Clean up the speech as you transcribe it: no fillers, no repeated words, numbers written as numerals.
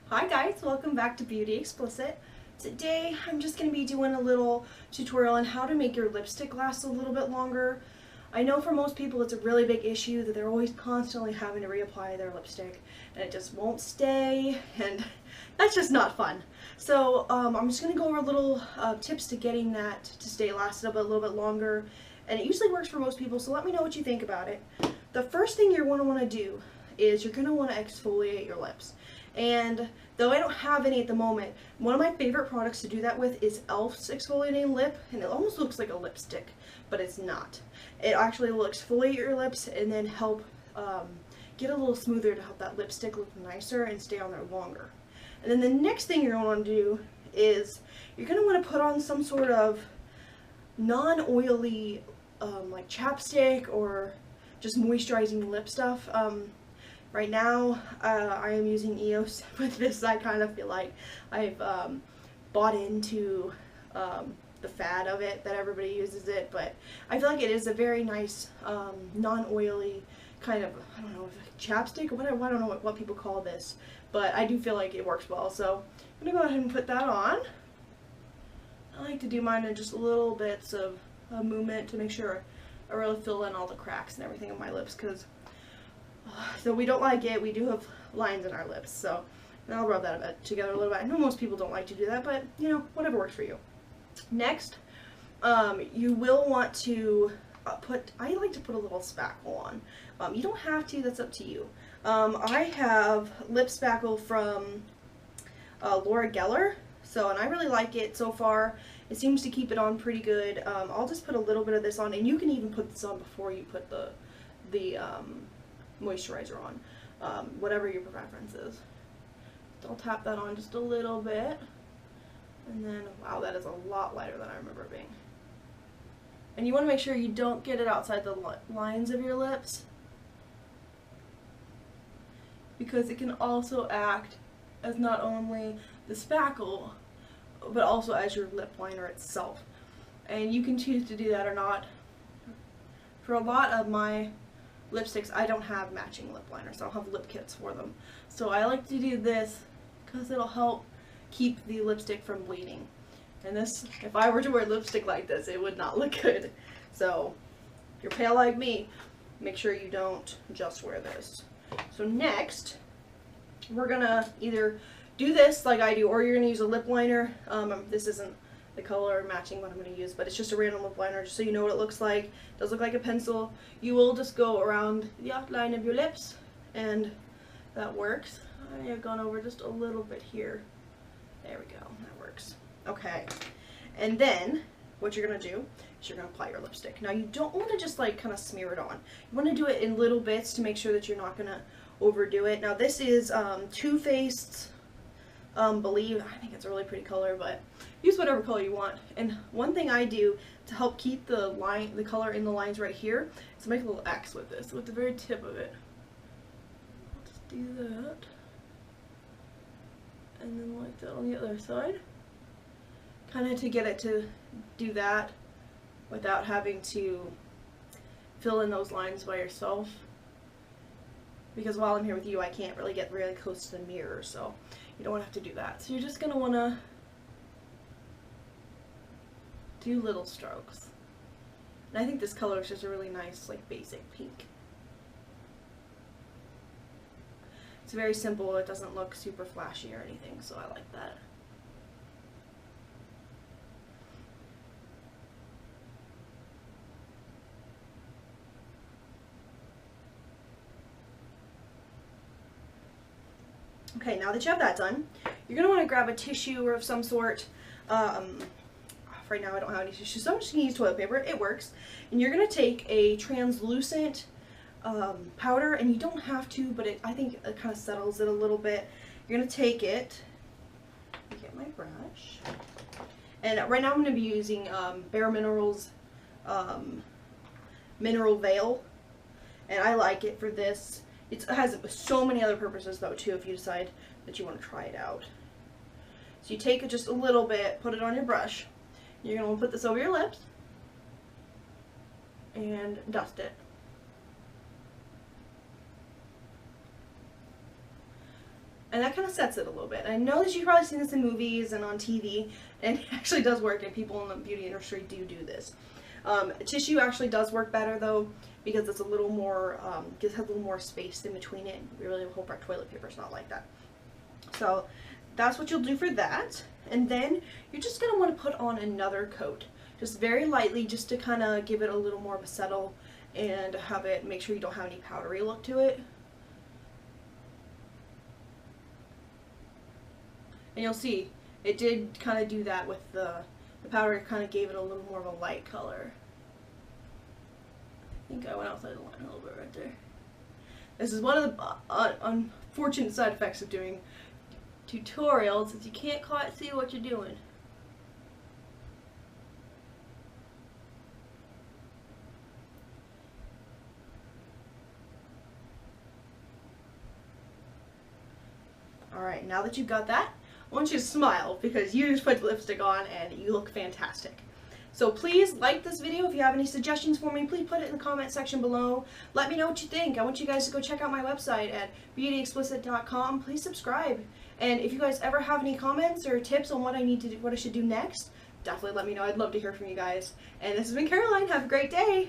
Hi guys, welcome back to Beauty Explicit. Today I'm just going to be doing a little tutorial on how to make your lipstick last a little bit longer. I know for most people it's a really big issue that they're always constantly having to reapply their lipstick and it just won't stay, and that's just not fun. So I'm just going to go over little tips to getting that to stay lasted a little bit longer, and it usually works for most people, so let me know what you think about it. The first thing you're going to want to do is you're going to want to exfoliate your lips. And though I don't have any at the moment, one of my favorite products to do that with is e.l.f.'s exfoliating lip, and it almost looks like a lipstick, but it's not. It actually will exfoliate your lips and then help get a little smoother to help that lipstick look nicer and stay on there longer. And then the next thing you're going to want to do is you're going to want to put on some sort of non-oily like chapstick or just moisturizing lip stuff. Right now, I am using EOS with this. I kind of feel like I've bought into the fad of it, that everybody uses it, but I feel like it is a very nice, non-oily kind of, I don't know, chapstick, or whatever, I don't know what people call this, but I do feel like it works well, so I'm going to go ahead and put that on. I like to do mine in just little bits of movement to make sure I really fill in all the cracks and everything on my lips, because so we don't like it, we do have lines in our lips, so I'll rub that a bit together a little bit. I know most people don't like to do that, but you know, whatever works for you. Next, you will want to I like to put a little spackle on. You don't have to, that's up to you. I have lip spackle from Laura Geller, and I really like it so far. It seems to keep it on pretty good. I'll just put a little bit of this on, and you can even put this on before you put the moisturizer on, whatever your preference is. So I'll tap that on just a little bit, and then, wow, that is a lot lighter than I remember it being. And you want to make sure you don't get it outside the lines of your lips, because it can also act as not only the spackle, but also as your lip liner itself. And you can choose to do that or not. For a lot of my lipsticks, I don't have matching lip liners, so I'll have lip kits for them. So I like to do this because it'll help keep the lipstick from bleeding. And this, if I were to wear lipstick like this, it would not look good. So if you're pale like me, make sure you don't just wear this. So next, we're gonna either do this like I do, or you're gonna use a lip liner. This isn't the color matching what I'm going to use, but it's just a random lip liner, just so you know what it looks like. It does look like a pencil. You will just go around the outline of your lips, and that works. I have gone over just a little bit here. There we go, that works. Okay, and then what you're going to do is you're going to apply your lipstick. Now you don't want to just like kind of smear it on. You want to do it in little bits to make sure that you're not going to overdo it. Now this is Too Faced Believe. I think it's a really pretty color, but use whatever color you want. And one thing I do to help keep the color in the lines right here is to make a little X with this, with the very tip of it. I'll just do that, and then like that on the other side, kind of to get it to do that without having to fill in those lines by yourself. Because while I'm here with you, I can't really get really close to the mirror, so you don't want to have to do that. So you're just going to want to do little strokes. And I think this color is just a really nice, like, basic pink. It's very simple. It doesn't look super flashy or anything, so I like that. Okay, now that you have that done, you're going to want to grab a tissue or of some sort. Right now I don't have any tissue, so I'm just going to use toilet paper. It works. And you're going to take a translucent powder, and you don't have to, but I think it kind of settles it a little bit. You're going to take it, get my brush, and right now I'm going to be using Bare Minerals Mineral Veil, and I like it for this. It has so many other purposes though too, if you decide that you want to try it out. So you take it just a little bit, put it on your brush. You're going to put this over your lips and dust it. and that kind of sets it a little bit. I know that you've probably seen this in movies and on TV, and it actually does work, and people in the beauty industry do this. Tissue actually does work better though, because it's a little more, has a little more space in between it. We really hope our toilet paper is not like that. So that's what you'll do for that. And then you're just going to want to put on another coat, just very lightly, just to kind of give it a little more of a settle and have it, make sure you don't have any powdery look to it. And you'll see, it did kind of do that with the powder, kind of gave it a little more of a light color. I think I went outside the line a little bit right there. This is one of the unfortunate side effects of doing tutorials, is you can't quite see what you're doing. Alright, now that you've got that, I want you to smile, because you just put lipstick on and you look fantastic. So please like this video. If you have any suggestions for me, please put it in the comment section below. Let me know what you think. I want you guys to go check out my website at beautyexplicit.com. Please subscribe. And if you guys ever have any comments or tips on what I need to do, what I should do next, definitely let me know. I'd love to hear from you guys. And this has been Caroline. Have a great day.